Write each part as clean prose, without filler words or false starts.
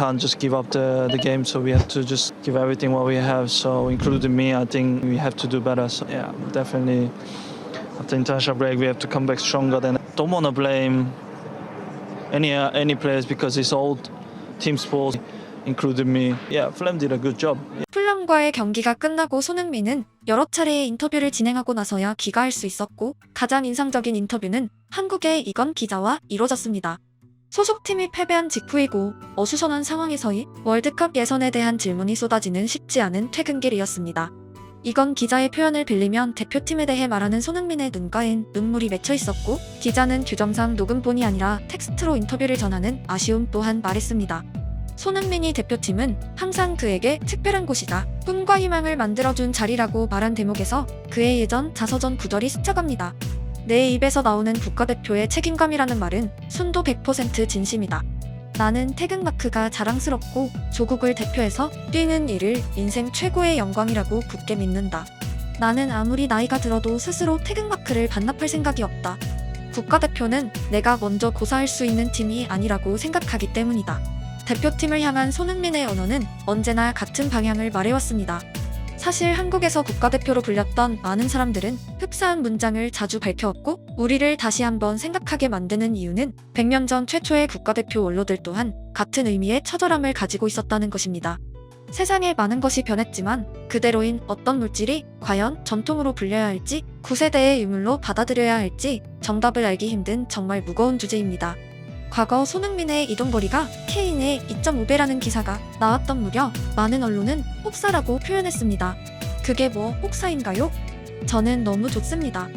Can't just give up the game, so we have to just give everything what we have. So including me, I think we have to do better. So yeah, definitely after international break, we have to come back stronger. Then don't want to blame any players because it's all team sports, including me. Yeah, Fulham did a good job. 풀럼과의 경기가 끝나고 손흥민은 여러 차례의 인터뷰를 진행하고 나서야 귀가할 수 있었고 가장 인상적인 인터뷰는 한국의 이건 기자와 이뤄졌습니다. 소속팀이 패배한 직후이고 어수선한 상황에서의 월드컵 예선에 대한 질문이 쏟아지는 쉽지 않은 퇴근길이었습니다. 이건 기자의 표현을 빌리면 대표팀에 대해 말하는 손흥민의 눈가엔 눈물이 맺혀 있었고 기자는 규정상 녹음본이 아니라 텍스트로 인터뷰를 전하는 아쉬움 또한 말했습니다. 손흥민이 대표팀은 항상 그에게 특별한 곳이다. 꿈과 희망을 만들어준 자리라고 말한 대목에서 그의 예전 자서전 구절이 스쳐갑니다. 내 입에서 나오는 국가대표의 책임감이라는 말은 순도 100% 진심이다. 나는 태극마크가 자랑스럽고 조국을 대표해서 뛰는 일을 인생 최고의 영광이라고 굳게 믿는다. 나는 아무리 나이가 들어도 스스로 태극마크를 반납할 생각이 없다. 국가대표는 내가 먼저 고사할 수 있는 팀이 아니라고 생각하기 때문이다. 대표팀을 향한 손흥민의 언어는 언제나 같은 방향을 말해왔습니다. 사실 한국에서 국가대표로 불렸던 많은 사람들은 흡사한 문장을 자주 밝혀왔고 우리를 다시 한번 생각하게 만드는 이유는 100년 전 최초의 국가대표 원로들 또한 같은 의미의 처절함을 가지고 있었다는 것입니다. 세상에 많은 것이 변했지만 그대로인 어떤 물질이 과연 전통으로 불려야 할지 9세대의 유물로 받아들여야 할지 정답을 알기 힘든 정말 무거운 주제입니다. 과거 손흥민의 이동거리가 케인의 2.5배라는 기사가 나왔던 무렵 많은 언론은 혹사라고 표현했습니다. 그게 뭐 혹사인가요? 저는 너무 좋습니다.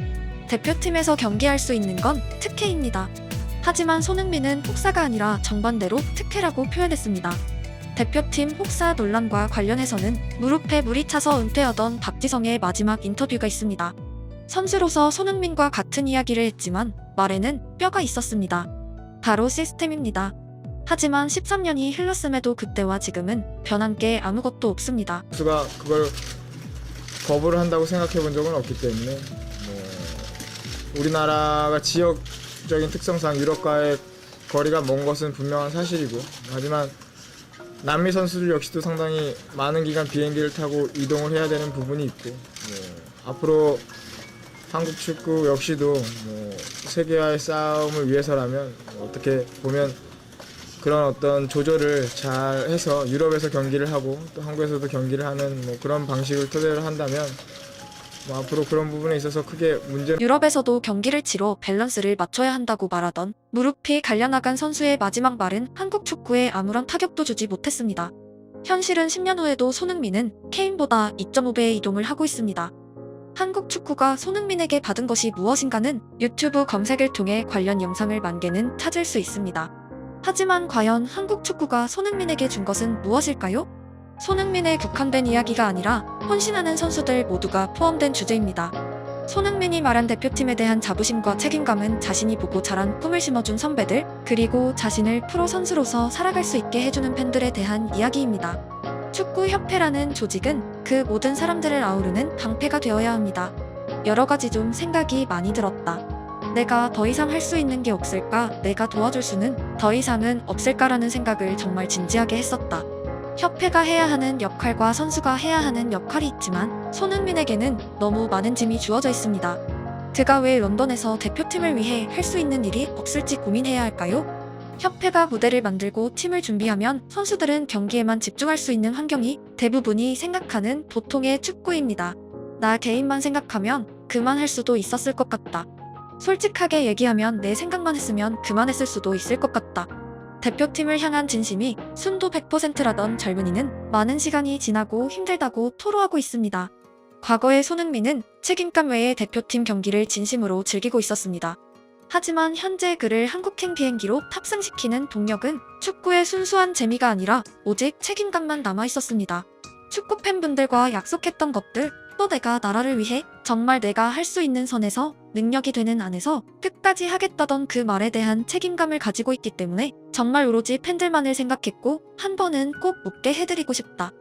대표팀에서 경기할 수 있는 건 특혜입니다. 하지만 손흥민은 혹사가 아니라 정반대로 특혜라고 표현했습니다. 대표팀 혹사 논란과 관련해서는 무릎에 물이 차서 은퇴하던 박지성의 마지막 인터뷰가 있습니다. 선수로서 손흥민과 같은 이야기를 했지만 말에는 뼈가 있었습니다. 바로 시스템입니다. 하지만 13년이 흘렀음에도 그때와 지금은 변한 게 아무것도 없습니다. 선수가 그걸 거부를 한다고 생각해 본 적은 없기 때문에 우리나라가 지역적인 특성상 유럽과의 거리가 먼 것은 분명한 사실이고 하지만 남미 선수들 역시도 상당히 많은 기간 비행기를 타고 이동을 해야 되는 부분이 있고 앞으로 한국 축구 역시도 세계와의 싸움을 위해서라면 어떻게 보면 그런 어떤 조절을 잘 해서 유럽에서 경기를 하고 또 한국에서도 경기를 하는 그런 방식을 토대로 한다면 앞으로 그런 부분에 있어서 크게 문제는 유럽에서도 경기를 치러 밸런스를 맞춰야 한다고 말하던 무릎이 갈려나간 선수의 마지막 말은 한국 축구에 아무런 타격도 주지 못했습니다. 현실은 10년 후에도 손흥민은 케인보다 2.5배의 이동을 하고 있습니다. 한국 축구가 손흥민에게 받은 것이 무엇인가는 유튜브 검색을 통해 관련 영상을 만 개는 찾을 수 있습니다. 하지만 과연 한국 축구가 손흥민에게 준 것은 무엇일까요? 손흥민에 국한된 이야기가 아니라 헌신하는 선수들 모두가 포함된 주제입니다. 손흥민이 말한 대표팀에 대한 자부심과 책임감은 자신이 보고 자란 꿈을 심어준 선배들, 그리고 자신을 프로 선수로서 살아갈 수 있게 해주는 팬들에 대한 이야기입니다. 축구협회라는 조직은 그 모든 사람들을 아우르는 방패가 되어야 합니다. 여러 가지 좀 생각이 많이 들었다. 내가 더 이상 할 수 있는 게 없을까? 내가 도와줄 수는 더 이상은 없을까라는 생각을 정말 진지하게 했었다. 협회가 해야 하는 역할과 선수가 해야 하는 역할이 있지만 손흥민에게는 너무 많은 짐이 주어져 있습니다. 그가 왜 런던에서 대표팀을 위해 할 수 있는 일이 없을지 고민해야 할까요? 협회가 무대를 만들고 팀을 준비하면 선수들은 경기에만 집중할 수 있는 환경이 대부분이 생각하는 보통의 축구입니다. 나 개인만 생각하면 그만할 수도 있었을 것 같다. 솔직하게 얘기하면 내 생각만 했으면 그만했을 수도 있을 것 같다. 대표팀을 향한 진심이 순도 100%라던 젊은이는 많은 시간이 지나고 힘들다고 토로하고 있습니다. 과거의 손흥민은 책임감 외에 대표팀 경기를 진심으로 즐기고 있었습니다. 하지만 현재 그를 한국행 비행기로 탑승시키는 동력은 축구의 순수한 재미가 아니라 오직 책임감만 남아있었습니다. 축구 팬분들과 약속했던 것들, 또 내가 나라를 위해 정말 내가 할 수 있는 선에서 능력이 되는 안에서 끝까지 하겠다던 그 말에 대한 책임감을 가지고 있기 때문에 정말 오로지 팬들만을 생각했고 한 번은 꼭 웃게 해드리고 싶다.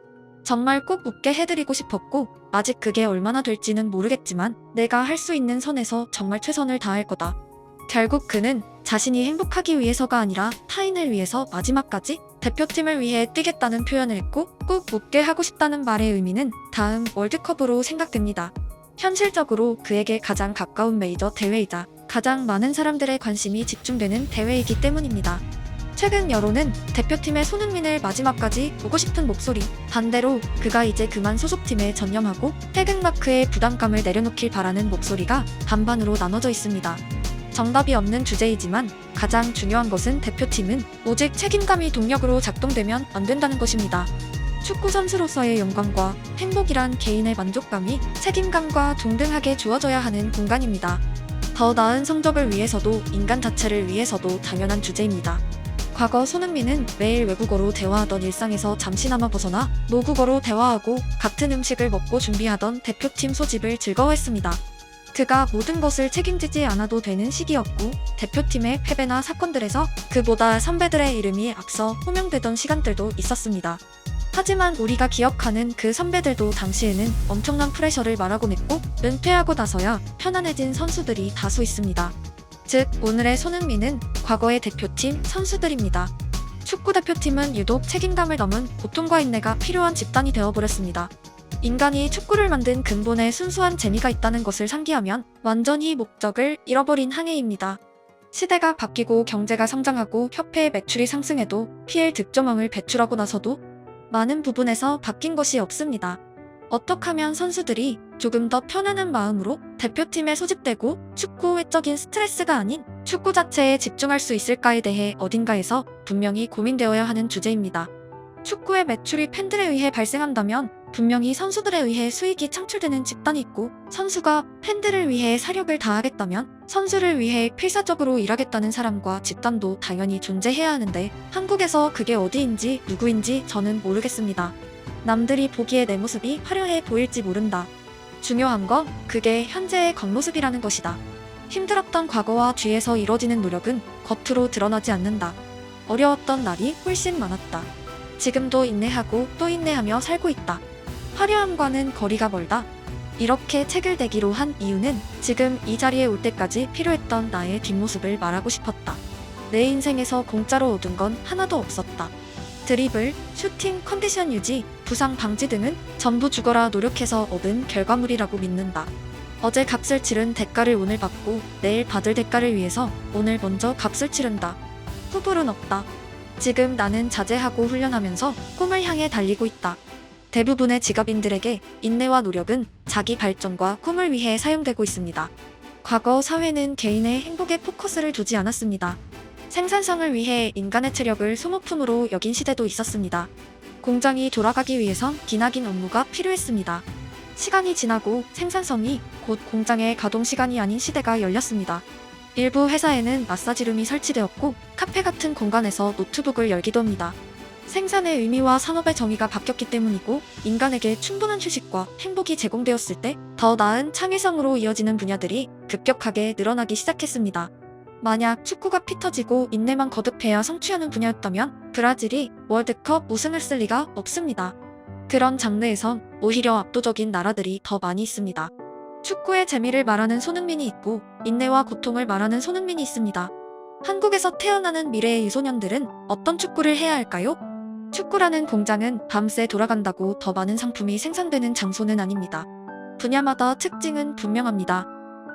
정말 꼭 웃게 해드리고 싶었고 아직 그게 얼마나 될지는 모르겠지만 내가 할 수 있는 선에서 정말 최선을 다할 거다. 결국 그는 자신이 행복하기 위해서가 아니라 타인을 위해서 마지막까지 대표팀을 위해 뛰겠다는 표현을 했고 꼭 웃게 하고 싶다는 말의 의미는 다음 월드컵으로 생각됩니다. 현실적으로 그에게 가장 가까운 메이저 대회이자 가장 많은 사람들의 관심이 집중되는 대회이기 때문입니다. 최근 여론은 대표팀의 손흥민을 마지막까지 보고 싶은 목소리, 반대로 그가 이제 그만 소속팀에 전념하고 태극마크의 부담감을 내려놓길 바라는 목소리가 반반으로 나눠져 있습니다. 정답이 없는 주제이지만 가장 중요한 것은 대표팀은 오직 책임감이 동력으로 작동되면 안 된다는 것입니다. 축구 선수로서의 영광과 행복이란 개인의 만족감이 책임감과 동등하게 주어져야 하는 공간입니다. 더 나은 성적을 위해서도 인간 자체를 위해서도 당연한 주제입니다. 과거 손흥민은 매일 외국어로 대화하던 일상에서 잠시나마 벗어나 모국어로 대화하고 같은 음식을 먹고 준비하던 대표팀 소집을 즐거워했습니다. 그가 모든 것을 책임지지 않아도 되는 시기였고 대표팀의 패배나 사건들에서 그보다 선배들의 이름이 앞서 호명되던 시간들도 있었습니다. 하지만 우리가 기억하는 그 선배들도 당시에는 엄청난 프레셔를 말하곤 했고 은퇴하고 나서야 편안해진 선수들이 다수 있습니다. 즉 오늘의 손흥민은 과거의 대표팀 선수들입니다. 축구 대표팀은 유독 책임감을 넘은 고통과 인내가 필요한 집단이 되어버렸습니다. 인간이 축구를 만든 근본에 순수한 재미가 있다는 것을 상기하면 완전히 목적을 잃어버린 항해입니다. 시대가 바뀌고 경제가 성장하고 협회의 매출이 상승해도 PL 득점왕을 배출하고 나서도 많은 부분에서 바뀐 것이 없습니다. 어떻게 하면 선수들이 조금 더 편안한 마음으로 대표팀에 소집되고 축구 외적인 스트레스가 아닌 축구 자체에 집중할 수 있을까에 대해 어딘가에서 분명히 고민되어야 하는 주제입니다. 축구의 매출이 팬들에 의해 발생한다면 분명히 선수들에 의해 수익이 창출되는 집단이 있고 선수가 팬들을 위해 사력을 다하겠다면 선수를 위해 필사적으로 일하겠다는 사람과 집단도 당연히 존재해야 하는데 한국에서 그게 어디인지 누구인지 저는 모르겠습니다. 남들이 보기에 내 모습이 화려해 보일지 모른다. 중요한 건 그게 현재의 겉모습이라는 것이다. 힘들었던 과거와 뒤에서 이뤄지는 노력은 겉으로 드러나지 않는다. 어려웠던 날이 훨씬 많았다. 지금도 인내하고 또 인내하며 살고 있다. 화려함과는 거리가 멀다. 이렇게 책을 내기로 한 이유는 지금 이 자리에 올 때까지 필요했던 나의 뒷모습을 말하고 싶었다. 내 인생에서 공짜로 얻은 건 하나도 없었다. 드리블, 슈팅, 컨디션 유지, 부상 방지 등은 전부 죽어라 노력해서 얻은 결과물이라고 믿는다. 어제 값을 치른 대가를 오늘 받고 내일 받을 대가를 위해서 오늘 먼저 값을 치른다. 후불은 없다. 지금 나는 자제하고 훈련하면서 꿈을 향해 달리고 있다. 대부분의 직업인들에게 인내와 노력은 자기 발전과 꿈을 위해 사용되고 있습니다. 과거 사회는 개인의 행복에 포커스를 두지 않았습니다. 생산성을 위해 인간의 체력을 소모품으로 여긴 시대도 있었습니다. 공장이 돌아가기 위해선 기나긴 업무가 필요했습니다. 시간이 지나고 생산성이 곧 공장의 가동 시간이 아닌 시대가 열렸습니다. 일부 회사에는 마사지룸이 설치되었고 카페 같은 공간에서 노트북을 열기도 합니다. 생산의 의미와 산업의 정의가 바뀌었기 때문이고 인간에게 충분한 휴식과 행복이 제공되었을 때 더 나은 창의성으로 이어지는 분야들이 급격하게 늘어나기 시작했습니다. 만약 축구가 피 터지고 인내만 거듭해야 성취하는 분야였다면 브라질이 월드컵 우승을 쓸 리가 없습니다. 그런 장르에선 오히려 압도적인 나라들이 더 많이 있습니다. 축구의 재미를 말하는 손흥민이 있고 인내와 고통을 말하는 손흥민이 있습니다. 한국에서 태어나는 미래의 유소년들은 어떤 축구를 해야 할까요? 축구라는 공장은 밤새 돌아간다고 더 많은 상품이 생산되는 장소는 아닙니다. 분야마다 특징은 분명합니다.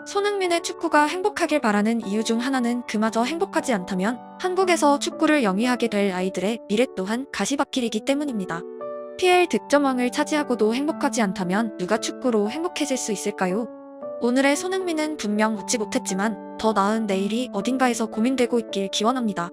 손흥민의 축구가 행복하길 바라는 이유 중 하나는 그마저 행복하지 않다면 한국에서 축구를 영위하게 될 아이들의 미래 또한 가시밭길이기 때문입니다. PL 득점왕을 차지하고도 행복하지 않다면 누가 축구로 행복해질 수 있을까요? 오늘의 손흥민은 분명 웃지 못했지만 더 나은 내일이 어딘가에서 고민되고 있길 기원합니다.